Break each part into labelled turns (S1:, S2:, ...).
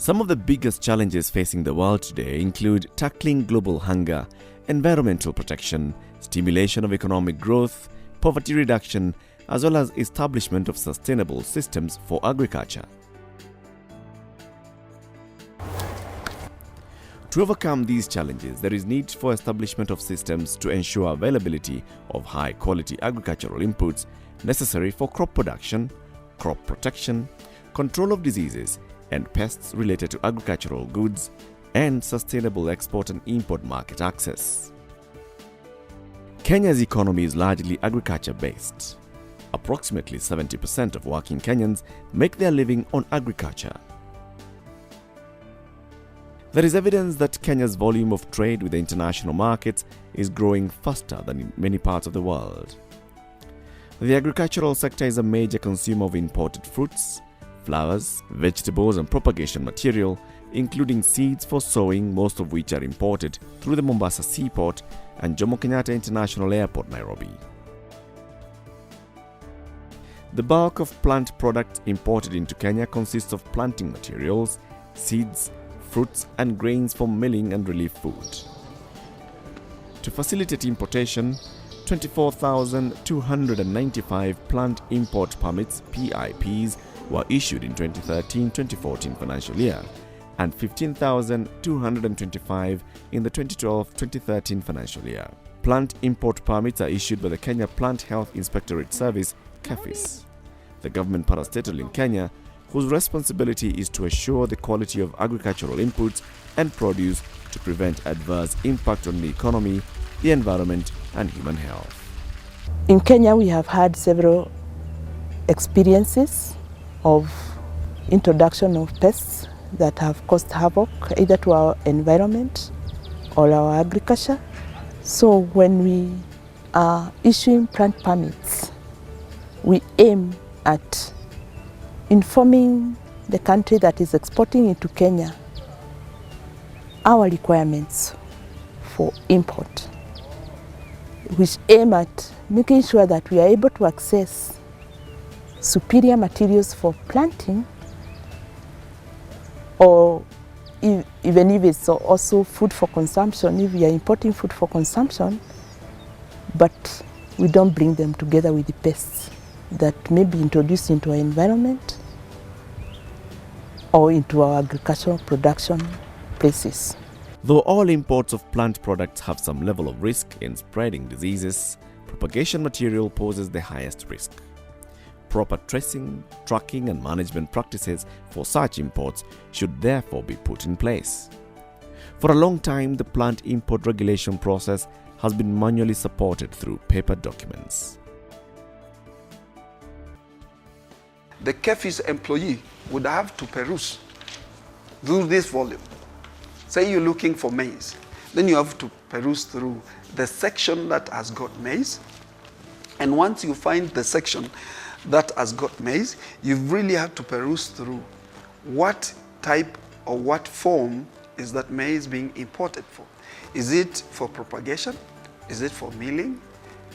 S1: Some of the biggest challenges facing the world today include tackling global hunger, environmental protection, stimulation of economic growth, poverty reduction, as well as establishment of sustainable systems for agriculture. To overcome these challenges, there is need for establishment of systems to ensure availability of high-quality agricultural inputs necessary for crop production, crop protection, control of diseases and pests related to agricultural goods, and sustainable export and import market access. Kenya's economy is largely agriculture-based. Approximately 70% of working Kenyans make their living on agriculture. There is evidence that Kenya's volume of trade with the international markets is growing faster than in many parts of the world. The agricultural sector is a major consumer of imported fruits, flowers, vegetables and propagation material, including seeds for sowing, most of which are imported through the Mombasa Seaport and Jomo Kenyatta International Airport, Nairobi. The bulk of plant products imported into Kenya consists of planting materials, seeds, fruits and grains for milling and relief food. To facilitate importation, 24,295 plant import permits (PIPs) were issued in 2013-2014 financial year and 15,225 in the 2012-2013 financial year. Plant import permits are issued by the Kenya Plant Health Inspectorate Service (KEFIS), the government parastatal in Kenya, whose responsibility is to assure the quality of agricultural inputs and produce to prevent adverse impact on the economy, the environment and human health.
S2: In Kenya, we have had several experiences of introduction of pests that have caused havoc either to our environment or our agriculture. So when we are issuing plant permits, we aim at informing the country that is exporting into Kenya our requirements for import, which aim at making sure that we are able to access superior materials for planting, or even if it's also food for consumption, if we are importing food for consumption, but we don't bring them together with the pests that may be introduced into our environment or into our agricultural production places.
S1: Though all imports of plant products have some level of risk in spreading diseases, propagation material poses the highest risk. Proper tracing, tracking and management practices for such imports should therefore be put in place. For a long time, the plant import regulation process has been manually supported through paper documents.
S3: The KEFIS employee would have to peruse through this volume. Say you're looking for maize, then you have to peruse through the section that has got maize. And once you find the section that has got maize, you really have to peruse through what type or what form is that maize being imported for. Is it for propagation? Is it for milling?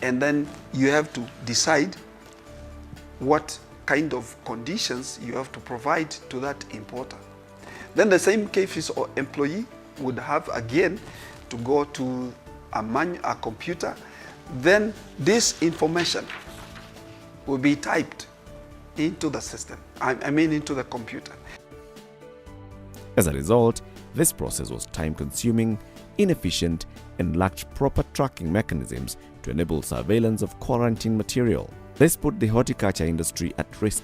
S3: And then you have to decide what kind of conditions you have to provide to that importer. Then the same KEFIS or employee would have again to go to a computer. Then this information will be typed into the system, into the computer.
S1: As a result, this process was time-consuming, inefficient, and lacked proper tracking mechanisms to enable surveillance of quarantine material. This put the horticulture industry at risk.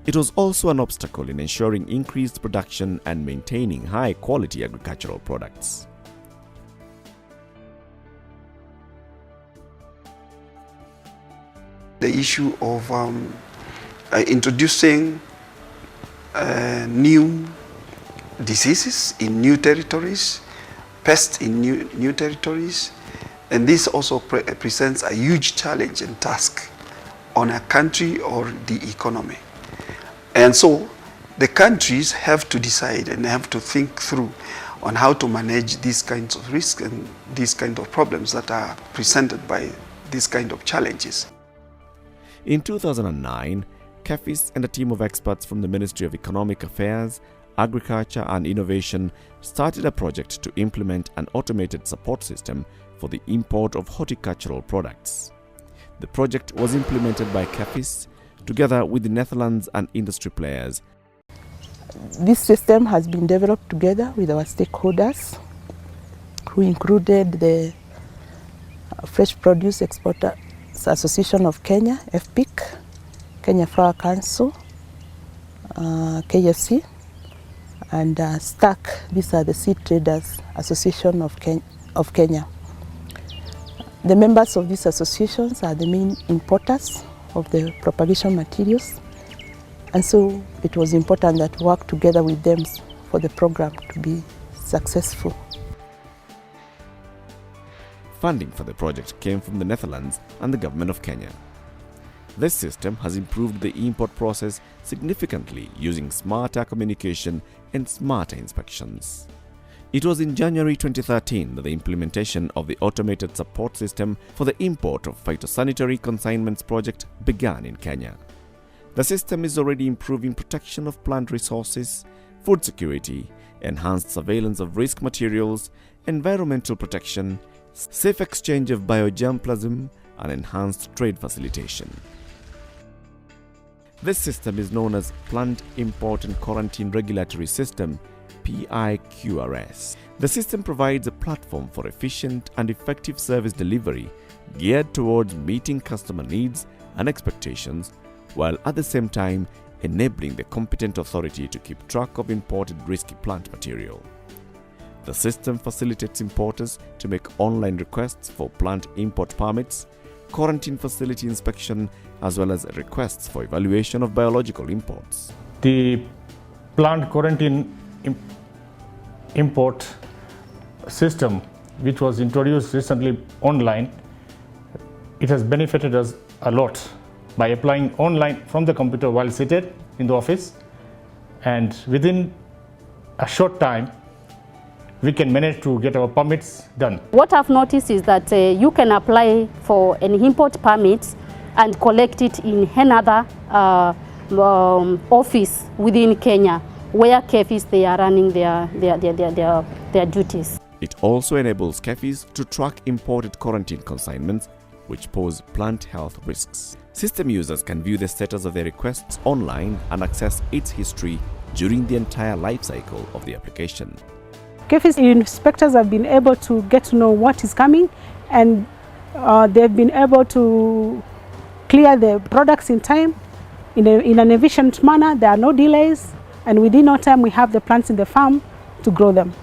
S1: It was also an obstacle in ensuring increased production and maintaining high-quality agricultural products.
S3: The issue of introducing new diseases in new territories, pests in new territories, and this also presents a huge challenge and task on a country or the economy. And so the countries have to decide and have to think through on how to manage these kinds of risks and these kind of problems that are presented by these kind of challenges.
S1: In 2009, KEFIS and a team of experts from the Ministry of Economic Affairs, Agriculture and Innovation started a project to implement an automated support system for the import of horticultural products. The project was implemented by KEFIS together with the Netherlands and industry players.
S2: This system has been developed together with our stakeholders, who included the Fresh Produce Exporters Association of Kenya, FPIC, Kenya Flower Council, KFC, and STAC. These are the Seed Traders Association of Kenya. The members of these associations are the main importers of the propagation materials, and so it was important that we work together with them for the program to be successful.
S1: Funding for the project came from the Netherlands and the government of Kenya. This system has improved the import process significantly using smarter communication and smarter inspections. It was in January 2013 that the implementation of the automated support system for the import of phytosanitary consignments project began in Kenya. The system is already improving protection of plant resources, food security, enhanced surveillance of risk materials, environmental protection, safe exchange of biogermplasm, and enhanced trade facilitation. This system is known as Plant Import and Quarantine Regulatory System, PIQRS. The system provides a platform for efficient and effective service delivery geared towards meeting customer needs and expectations, while at the same time enabling the competent authority to keep track of imported risky plant material. The system facilitates importers to make online requests for plant import permits, quarantine facility inspection, as well as requests for evaluation of biological imports.
S4: The plant quarantine import system, which was introduced recently online, it has benefited us a lot by applying online from the computer while seated in the office, and within a short time we can manage to get our permits done.
S5: What I've noticed is that you can apply for an import permit and collect it in another office within Kenya, where KEFIS they are running their duties.
S1: It also enables KEFIS to track imported quarantine consignments which pose plant health risks. System users can view the status of their requests online and access its history during the entire life cycle of the application.
S6: KEFIS inspectors have been able to get to know what is coming, and they've been able to clear the products in time, in an efficient manner. There are no delays, and within no time we have the plants in the farm to grow them.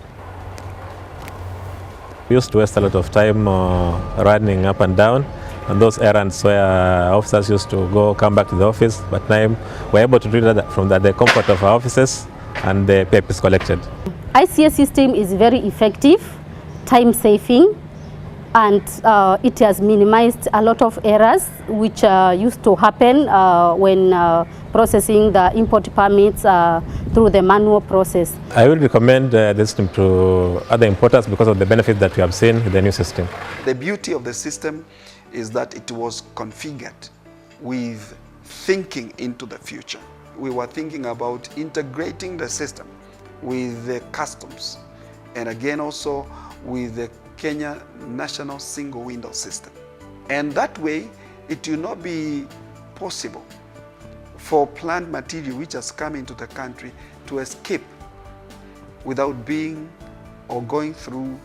S7: We used to waste a lot of time running up and down on those errands where officers used to come back to the office, but now we're able to do that from the comfort of our offices, and the paper is collected.
S5: ICS system is very effective, time-saving, and it has minimized a lot of errors which used to happen when processing the import permits through the manual process.
S7: I will recommend this system to other importers because of the benefit that we have seen in the new system.
S3: The beauty of the system is that it was configured with thinking into the future. We were thinking about integrating the system with the customs, and again also with the Kenya National Single Window System. And that way it will not be possible for plant material which has come into the country to escape without being or going through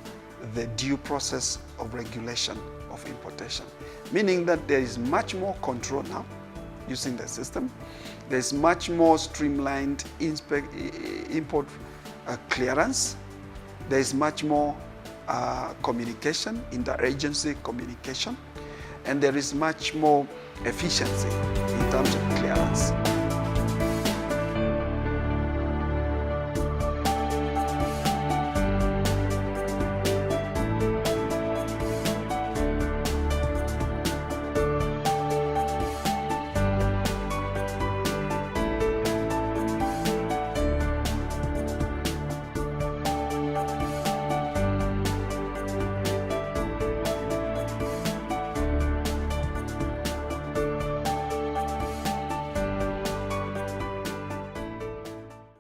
S3: the due process of regulation of importation. Meaning that there is much more control now using the system. There's much more streamlined import clearance. There's much more communication, interagency communication, and there is much more efficiency in terms of clearance.